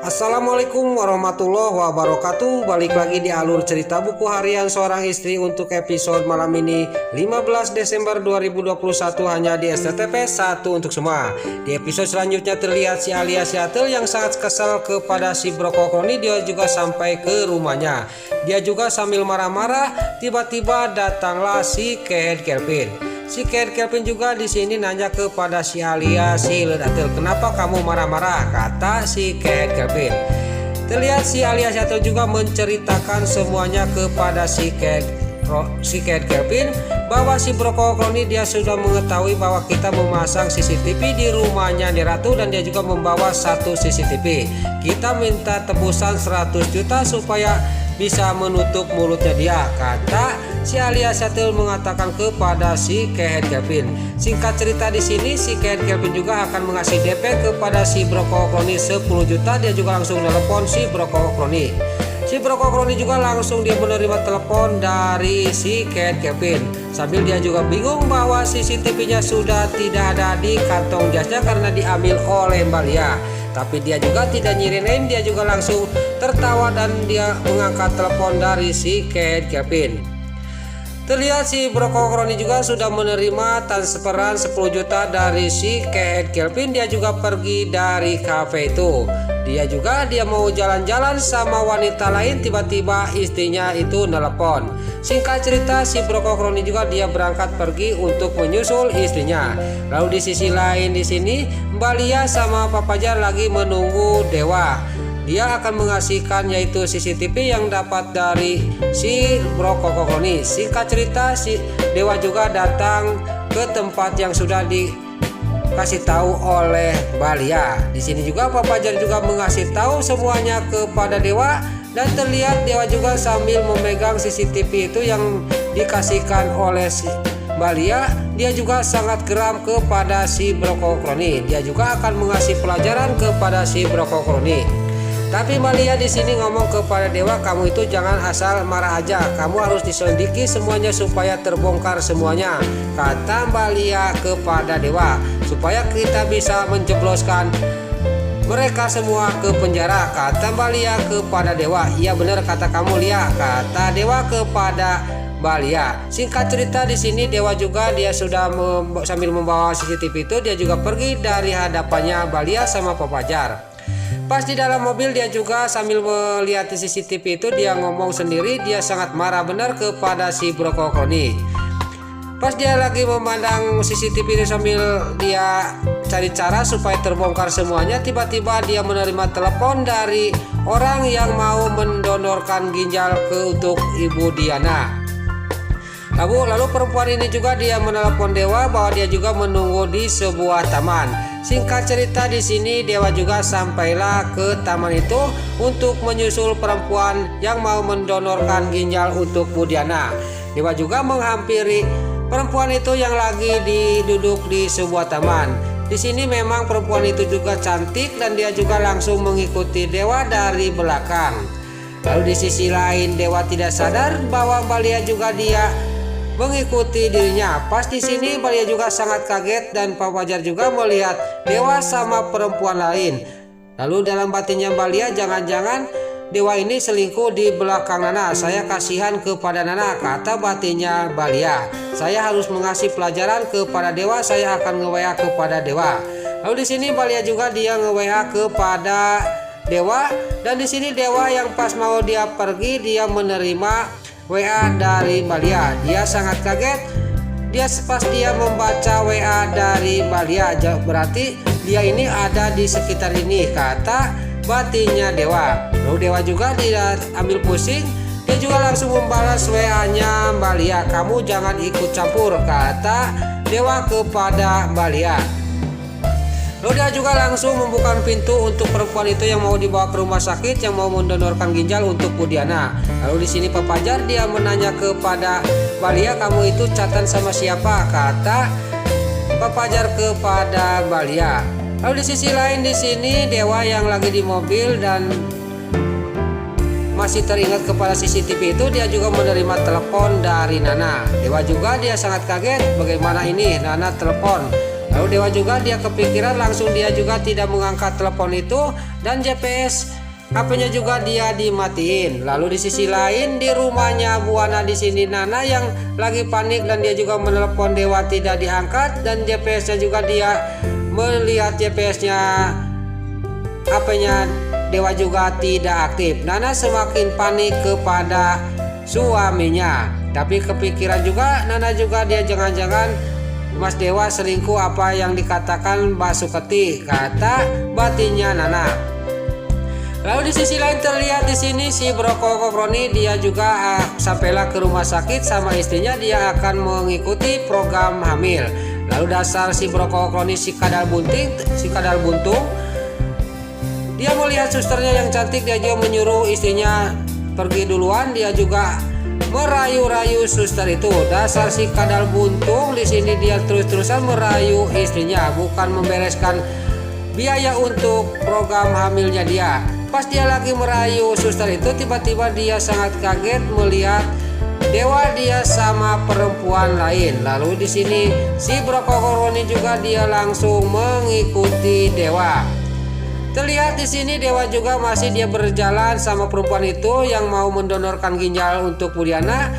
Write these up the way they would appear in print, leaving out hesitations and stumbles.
Assalamualaikum warahmatullahi wabarakatuh. Balik lagi di alur cerita buku harian seorang istri untuk episode malam ini 15 Desember 2021 hanya di STTP 1 untuk semua. Di episode selanjutnya terlihat si Alia Seattle yang sangat kesal kepada si Brokokoni. Dia juga sampai ke rumahnya. Dia juga sambil marah-marah, tiba-tiba datanglah si Kehead Kelvin. Si Kehead Kelvin juga di sini nanya kepada si Alia Seattle, "Kenapa kamu marah-marah?" kata si Kehead Kelvin. Terlihat si Alia Seattle juga menceritakan semuanya kepada si Kehead Kelvin bahwa si Brokokoni dia sudah mengetahui bahwa kita memasang CCTV di rumahnya di Ratu dan dia juga membawa satu CCTV. Kita minta tebusan 100 juta supaya bisa menutup mulutnya dia, kata si Alia Seattle mengatakan kepada si Kehead Kelvin. Singkat cerita di sini si Kehead Kelvin juga akan mengasih DP kepada si Brokokoni 10 juta. Dia juga langsung telepon si Brokokoni. Si Brokokoni juga langsung dia menerima telepon dari si Kehead Kelvin. Sambil dia juga bingung bahwa CCTV-nya sudah tidak ada di kantong jasnya karena diambil oleh Mbak Lia. Tapi dia juga tidak nyirinain, dia juga langsung tertawa dan dia mengangkat telepon dari si Kehead Kelvin. Terlihat si Brokokoni juga sudah menerima transferan 10 juta dari si Kehead Kelvin. Dia juga pergi dari kafe itu. Dia mau jalan-jalan sama wanita lain, tiba-tiba istrinya itu nelpon. Singkat cerita si Brokokoni juga dia berangkat pergi untuk menyusul istrinya. Lalu di sisi lain di sini Mbak Lia sama Pak Fajar lagi menunggu Dewa. Dia akan mengasihkan yaitu CCTV yang dapat dari si Brokokoni. Singkat cerita si Dewa juga datang ke tempat yang sudah dikasih tahu oleh Mbak Lia. Di sini juga Pak Fajar juga mengasih tahu semuanya kepada Dewa dan terlihat Dewa juga sambil memegang CCTV itu yang dikasihkan oleh si Mbak Lia. Dia juga sangat geram kepada si Brokokoni. Dia juga akan mengasih pelajaran kepada si Brokokoni. Tapi Mbak Lia di sini ngomong kepada Dewa, "Kamu itu jangan asal marah aja. Kamu harus diselidiki semuanya supaya terbongkar semuanya," kata Mbak Lia kepada Dewa, "supaya kita bisa menjebloskan mereka semua ke penjara," kata Mbak Lia kepada Dewa. "Iya benar kata kamu Lia," kata Dewa kepada Mbak Lia. Singkat cerita di sini Dewa juga dia sudah sambil membawa CCTV itu dia juga pergi dari hadapannya Mbak Lia sama Pak Fajar. Pas di dalam mobil dia juga sambil melihat CCTV itu dia ngomong sendiri, dia sangat marah benar kepada si Brokokoni. Pas dia lagi memandang CCTV itu sambil dia cari cara supaya terbongkar semuanya, tiba-tiba dia menerima telepon dari orang yang mau mendonorkan ginjal untuk Ibu Diana. Lalu perempuan ini juga dia menelepon Dewa bahwa dia juga menunggu di sebuah taman. Singkat cerita di sini Dewa juga sampailah ke taman itu untuk menyusul perempuan yang mau mendonorkan ginjal untuk Bu Diana. Dewa juga menghampiri perempuan itu yang lagi duduk di sebuah taman. Di sini memang perempuan itu juga cantik dan dia juga langsung mengikuti Dewa dari belakang. Lalu di sisi lain Dewa tidak sadar bahwa Mbak Lia juga dia mengikuti dirinya. Pas di sini Mbak Lia juga sangat kaget dan Pak Fajar juga melihat Dewa sama perempuan lain. Lalu dalam batinnya Mbak Lia, jangan-jangan Dewa ini selingkuh di belakang Nana. Saya kasihan kepada Nana, kata batinnya Mbak Lia. Saya harus mengasih pelajaran kepada Dewa. Saya akan nge-WA kepada Dewa. Lalu di sini Mbak Lia juga dia nge-WA kepada Dewa dan di sini Dewa yang pas mau dia pergi dia menerima WA dari Mbak Lia. Dia sangat kaget. Pas dia membaca WA dari Mbak Lia, berarti dia ini ada di sekitar ini, kata batinnya Dewa. Lalu Dewa juga tidak ambil pusing. Dia juga langsung membalas WA-nya Mbak Lia. "Kamu jangan ikut campur," kata Dewa kepada Mbak Lia. Lalu dia juga langsung membuka pintu untuk perempuan itu yang mau dibawa ke rumah sakit yang mau mendonorkan ginjal untuk Bu Diana. Lalu di sini Pak Fajar dia menanya kepada Mbak Lia, "Kamu itu chatan sama siapa?" kata Pak Fajar kepada Mbak Lia. Lalu di sisi lain di sini Dewa yang lagi di mobil dan masih teringat kepada CCTV itu dia juga menerima telepon dari Nana. Dewa juga dia sangat kaget, bagaimana ini Nana telepon. Lalu Dewa juga dia kepikiran, langsung dia juga tidak mengangkat telepon itu, dan GPS HP-nya juga dia dimatiin. Lalu di sisi lain di rumahnya Buana di sini Nana yang lagi panik dan dia juga menelepon Dewa tidak diangkat, dan GPS-nya juga dia melihat GPS-nya HP-nya Dewa juga tidak aktif. Nana semakin panik kepada suaminya, tapi kepikiran juga Nana juga dia jangan-jangan Mas Dewa selingkuh apa yang dikatakan Mbak Suketi, kata batinnya Nana. Lalu di sisi lain terlihat di sini si Bro Kokroni dia juga sampailah ke rumah sakit sama istrinya, dia akan mengikuti program hamil. Lalu dasar si Bro Kokroni si kadal buntung, dia melihat susternya yang cantik, dia juga menyuruh istrinya pergi duluan, dia juga merayu-rayu suster itu. Dasar si kadal buntung di sini dia terus-terusan merayu istrinya, bukan membereskan biaya untuk program hamilnya dia. Pas dia lagi merayu suster itu, tiba-tiba dia sangat kaget melihat Dewa dia sama perempuan lain. Lalu di sini si Bro Kokroni juga dia langsung mengikuti Dewa. Terlihat di sini Dewa juga masih dia berjalan sama perempuan itu yang mau mendonorkan ginjal untuk Budiana.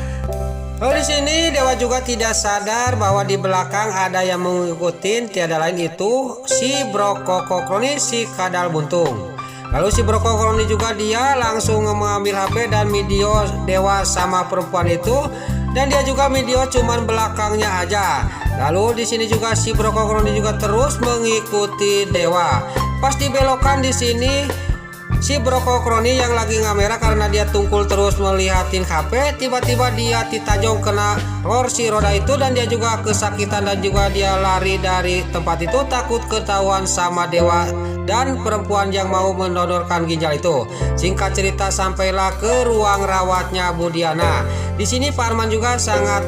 Lalu di sini Dewa juga tidak sadar bahwa di belakang ada yang mengikuti, tiada lain itu si Bro Kokroni si kadal buntung. Lalu si Bro Kokroni juga dia langsung mengambil HP dan video Dewa sama perempuan itu, dan dia juga video cuman belakangnya aja. Lalu di sini juga si Bro Kokroni juga terus mengikuti Dewa. Pas dibelokan di sini si Bro Kokroni yang lagi ngamera karena dia tungkul terus melihatin HP, tiba-tiba dia ditajong kena kursi roda itu, dan dia juga kesakitan dan juga dia lari dari tempat itu takut ketahuan sama Dewa dan perempuan yang mau mendonorkan ginjal itu. Singkat cerita sampailah ke ruang rawatnya Budiana. Di sini Pak Arman juga sangat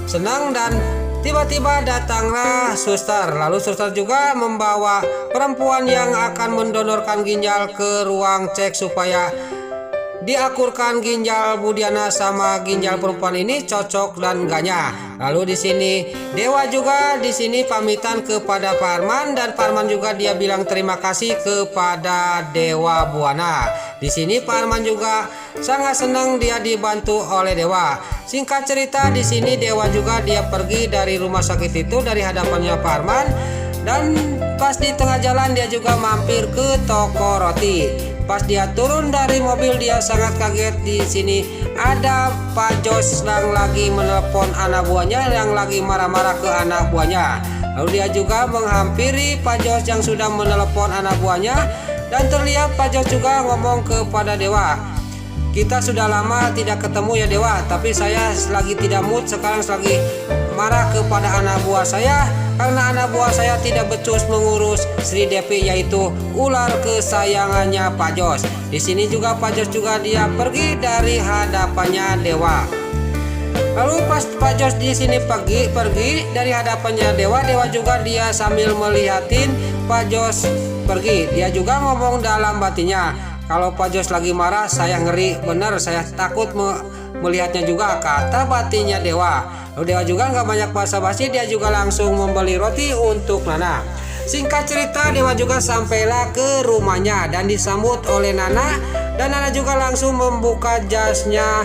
senang dan tiba-tiba datanglah suster. Lalu suster juga membawa perempuan yang akan mendonorkan ginjal ke ruang cek supaya diakurkan ginjal Budiana sama ginjal perempuan ini cocok dan enggaknya. Lalu di sini Dewa juga di sini pamitan kepada Pak Arman, dan Pak Arman juga dia bilang terima kasih kepada Dewa Buana. Di sini Pak Arman juga sangat senang dia dibantu oleh Dewa. Singkat cerita di sini Dewa juga dia pergi dari rumah sakit itu dari hadapannya Pak Arman, dan pas di tengah jalan dia juga mampir ke toko roti. Pas dia turun dari mobil dia sangat kaget, di sini ada Pak Jos yang lagi menelpon anak buahnya yang lagi marah-marah ke anak buahnya. Lalu dia juga menghampiri Pak Jos yang sudah menelpon anak buahnya, dan terlihat Pak Jos juga ngomong kepada Dewa, kita sudah lama tidak ketemu ya Dewa, tapi saya lagi tidak mood sekarang, lagi marah kepada anak buah saya karena anak buah saya tidak becus mengurus Sri Devi, yaitu ular kesayangannya Pak Jos. Di sini juga Pak Jos juga dia pergi dari hadapannya Dewa. Lalu pas Pak Jos di sini pergi dari hadapannya Dewa, Dewa juga dia sambil melihatin Pak Jos pergi. Dia juga ngomong dalam batinnya, kalau Pak Jos lagi marah saya ngeri bener, saya takut melihatnya juga, kata batinnya Dewa. Lalu Dewa juga nggak banyak basa-basi, dia juga langsung membeli roti untuk Nana. Singkat cerita Dewa juga sampailah ke rumahnya dan disambut oleh Nana, dan Nana juga langsung membuka jasnya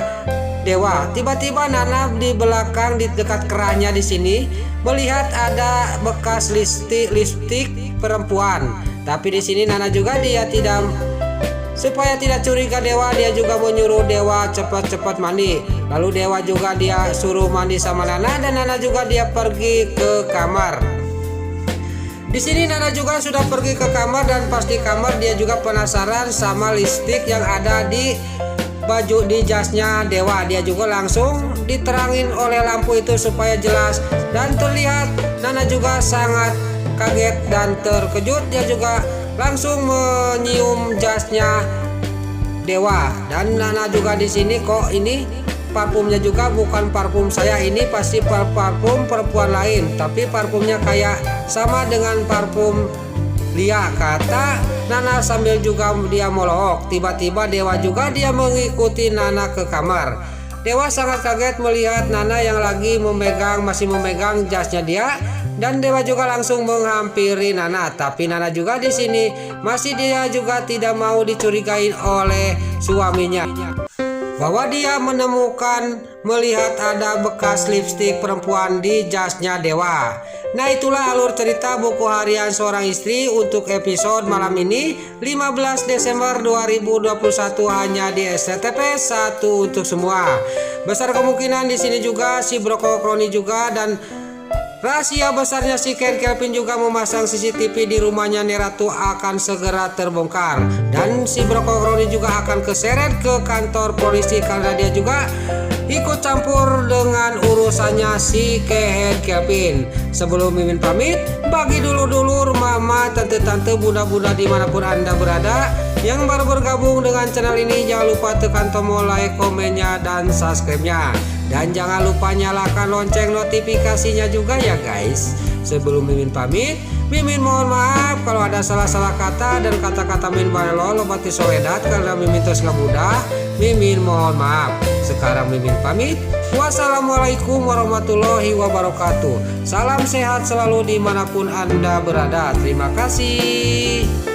Dewa. Tiba-tiba Nana di belakang di dekat kerahnya di sini melihat ada bekas lipstik perempuan. Tapi di sini Nana juga dia tidak, supaya tidak curiga Dewa, dia juga menyuruh Dewa cepat-cepat mandi. Lalu Dewa juga dia suruh mandi sama Nana, dan Nana juga dia pergi ke kamar. Di sini Nana juga sudah pergi ke kamar, dan pas di kamar dia juga penasaran sama lipstik yang ada di baju di jasnya Dewa. Dia juga langsung diterangin oleh lampu itu supaya jelas, dan terlihat Nana juga sangat kaget dan terkejut. Dia juga langsung menyium jasnya Dewa, dan Nana juga di sini kok ini parfumnya juga bukan parfum saya, ini pasti parfum perempuan lain, tapi parfumnya kayak sama dengan parfum Lia, kata Nana sambil juga dia melohok. Tiba-tiba Dewa juga dia mengikuti Nana ke kamar. Dewa sangat kaget melihat Nana yang lagi masih memegang jasnya dia dan Dewa juga langsung menghampiri Nana. Tapi Nana juga di sini masih dia juga tidak mau dicurigain oleh suaminya, bahwa dia melihat ada bekas lipstik perempuan di jasnya Dewa. Nah, itulah alur cerita buku harian seorang istri untuk episode malam ini 15 Desember 2021 hanya di SCTP 1 untuk semua. Besar kemungkinan di sini juga si Broko Kroni juga, dan rahasia besarnya si Ken Kelvin juga memasang CCTV di rumahnya Neratu akan segera terbongkar, dan si Broko Kroni juga akan keseret ke kantor polisi karena dia juga ikut campur dengan urusannya si Ken Kelvin. Sebelum Mimin pamit, bagi dulu mama, tante-tante, bunda-bunda dimanapun anda berada yang baru bergabung dengan channel ini, jangan lupa tekan tombol like, komennya, dan subscribe-nya. Dan jangan lupa nyalakan lonceng notifikasinya juga ya guys. Sebelum Mimin pamit, Mimin mohon maaf kalau ada salah-salah kata dan kata-kata min balelo lobati soedat karena Mimin terus ngabudah. Mimin mohon maaf. Sekarang Mimin pamit. Wassalamualaikum warahmatullahi wabarakatuh. Salam sehat selalu dimanapun anda berada. Terima kasih.